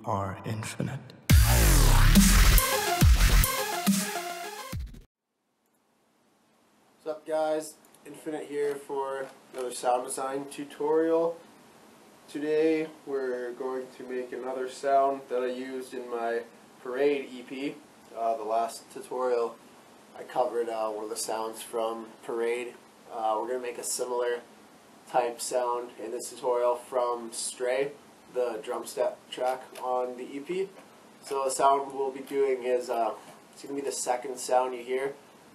are infinite. What's up, guys? Infinite here for another sound design tutorial. Today we're going to make another sound that I used in my Parade EP. The last tutorial I covered one of the sounds from Parade. We're going to make a similar type sound in this tutorial from Stray, the drum step track on the EP. So the sound we'll be doing is it's going to be the second sound you hear.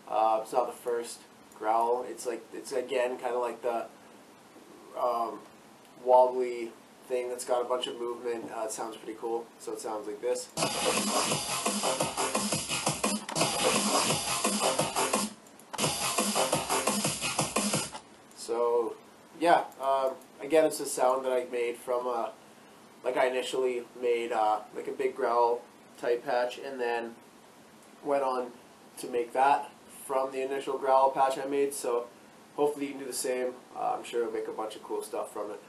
It's not the first growl. It's again kind of like the wobbly thing that's got a bunch of movement. It sounds pretty cool. So it sounds like this. So yeah, again, it's a sound that I made from like I initially made like a big growl type patch, and then went on to make that from the initial growl patch I made. So hopefully you can do the same. I'm sure we'll make a bunch of cool stuff from it.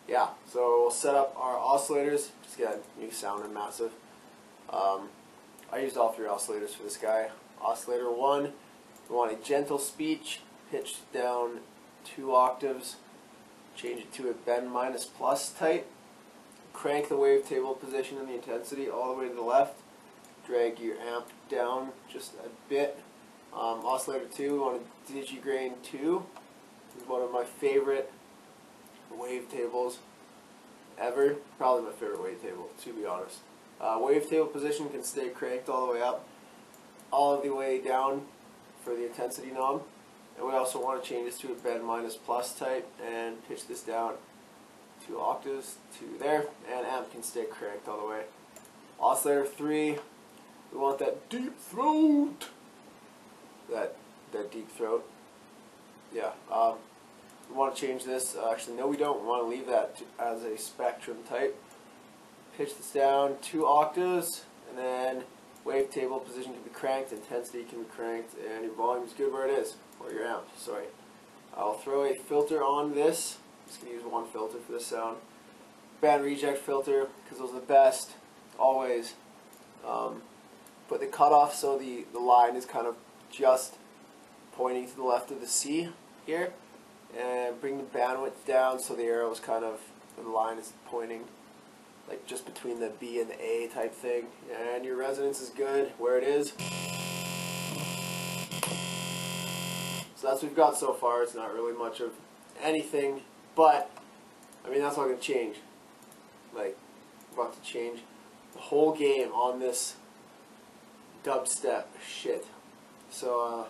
Yeah, so we'll set up our oscillators. Just get a new sound and massive. I used all three oscillators for this guy. Oscillator 1, we want a gentle speech, pitch down 2 octaves, change it to a bend minus plus type, crank the wavetable position and the intensity all the way to the left, drag your amp down just a bit. Oscillator 2, we want a digigrain 2. This is one of my favorite wavetables ever. Probably my favorite wavetable, to be honest. Wavetable position can stay cranked all the way up, all the way down for the intensity knob. And we also want to change this to a bend minus plus type and pitch this down 2 octaves to there, and amp can stay cranked all the way. Oscillator 3, we want that deep throat. That deep throat. Yeah. We want to change this. Actually, no, we don't. We want to leave that as a spectrum type. Pitch this down 2 octaves, and then wavetable position can be cranked, intensity can be cranked, and your volume is good where it is, or your amp. Sorry. I'll throw a filter on this. I'm just going to use one filter for this sound. Band reject filter, because those are the best, always. Put the cutoff so the line is kind of just pointing to the left of the C here. And bring the bandwidth down so the arrow is kind of, the line is pointing like just between the B and the A type thing. And your resonance is good where it is. So that's what we've got so far. It's not really much of anything, but I mean, that's not going to change. Like, we're about to change the whole game on this dubstep shit. So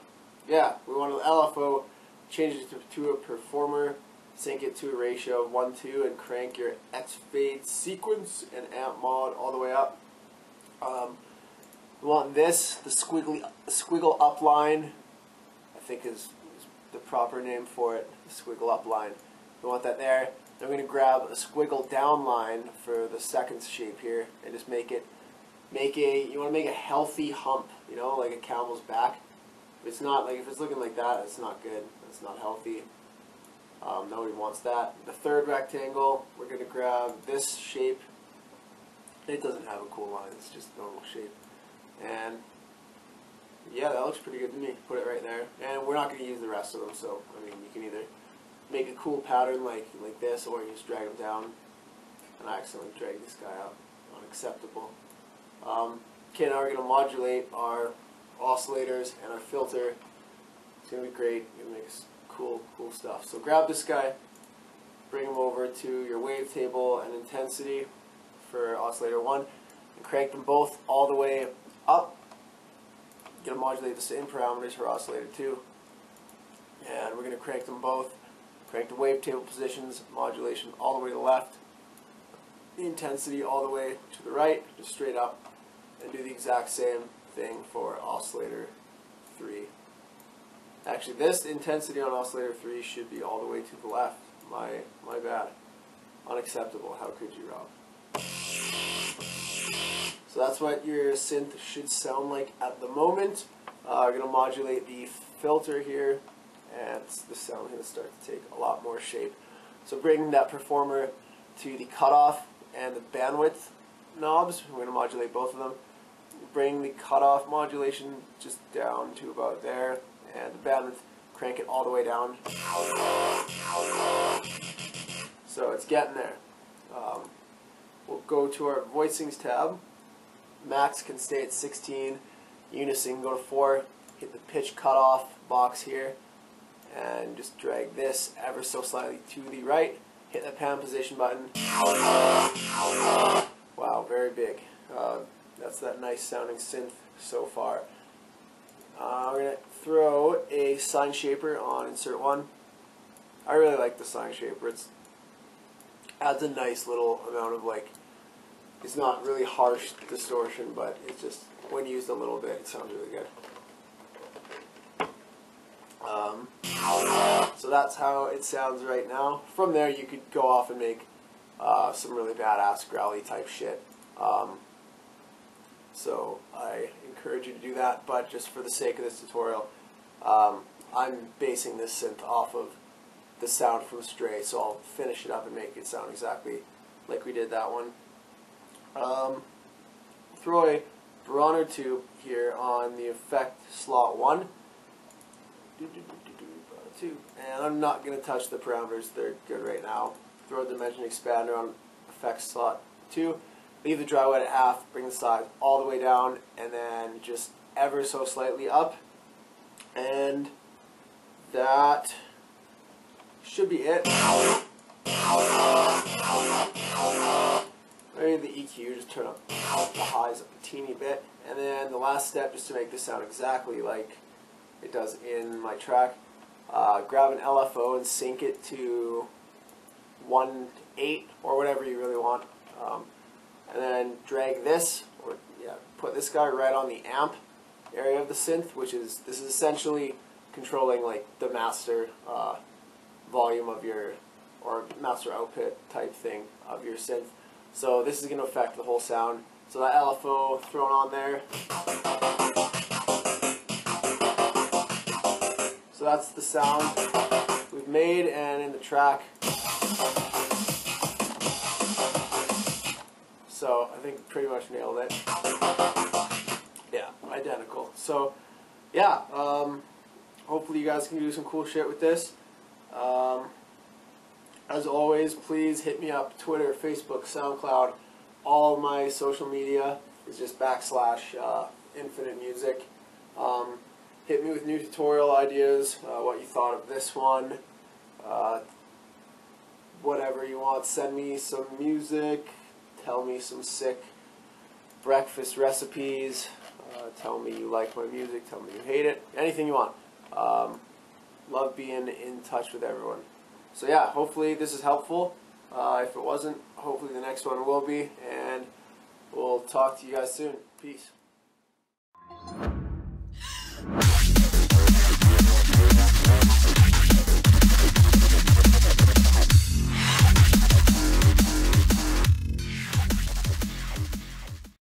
yeah, we want to LFO, change it to a performer, sync it to a ratio of 1:2, and crank your X fade sequence and amp mod all the way up. We want this, the squiggle up line, I think is the proper name for it, the squiggle up line. We want that there. Then we're going to grab a squiggle down line for the second shape here, and just you want to make a healthy hump, you know, like a camel's back. It's not like, if it's looking like that, it's not good. It's not healthy. Nobody wants that. The third rectangle, we're going to grab this shape. It doesn't have a cool line. It's just a normal shape. And yeah, that looks pretty good to me. Put it right there. And we're not going to use the rest of them. So I mean, you can either make a cool pattern like this, or you just drag them down. And I accidentally dragged this guy out. Unacceptable. Okay, now we're going to modulate our oscillators and our filter. It's going to be great. It makes cool stuff. So grab this guy, bring him over to your wavetable and intensity for oscillator 1, and crank them both all the way up. You're going to modulate the same parameters for oscillator 2. And we're going to crank them both. Crank the wavetable positions, modulation all the way to the left, the intensity all the way to the right, just straight up, and do the exact same thing for oscillator 3. Actually, this intensity on oscillator 3 should be all the way to the left. My bad. Unacceptable. How could you, Rob? So that's what your synth should sound like at the moment. We're going to modulate the filter here, and the sound is going to start to take a lot more shape. So bring that performer to the cutoff and the bandwidth knobs. We're going to modulate both of them. Bring the cutoff modulation just down to about there, and the bandwidth, crank it all the way down. So it's getting there. We'll go to our voicings tab. Max can stay at 16. Unison go to 4. Hit the pitch cutoff box here, and just drag this ever so slightly to the right. Hit the pan position button. Wow, very big. That's that nice sounding synth so far. We're going to throw a sine shaper on insert 1. I really like the sine shaper. It adds a nice little amount of, like, it's not really harsh distortion, but it's just, when used a little bit, it sounds really good. So that's how it sounds right now. From there, you could go off and make some really badass growly type shit. So I encourage you to do that, but just for the sake of this tutorial, I'm basing this synth off of the sound from Stray, so I'll finish it up and make it sound exactly like we did that one. Throw a barometer tube here on the effect slot 1. And I'm not going to touch the parameters, they're good right now. Throw a dimension expander on effect slot 2. Leave the dry wet at half, bring the size all the way down, and then just ever so slightly up. And that should be it. Maybe the EQ, just turn up the highs a teeny bit. And then the last step, just to make this sound exactly like it does in my track, grab an LFO and sync it to 1/8 or whatever you really want. And then drag this, or put this guy right on the amp area of the synth, this is essentially controlling like the master volume of your, or master output type thing of your synth. So this is going to affect the whole sound. So that LFO thrown on there. So that's the sound we've made, and in the track. So I think pretty much nailed it. Yeah, identical. So yeah, hopefully you guys can do some cool shit with this. As always, please hit me up, Twitter, Facebook, SoundCloud. All of my social media is just / Infinite Music. Hit me with new tutorial ideas, what you thought of this one, whatever you want. Send me some music, tell me some sick breakfast recipes, tell me you like my music, tell me you hate it, anything you want. Love being in touch with everyone. So yeah, hopefully this is helpful. If it wasn't, hopefully the next one will be, and we'll talk to you guys soon. Peace.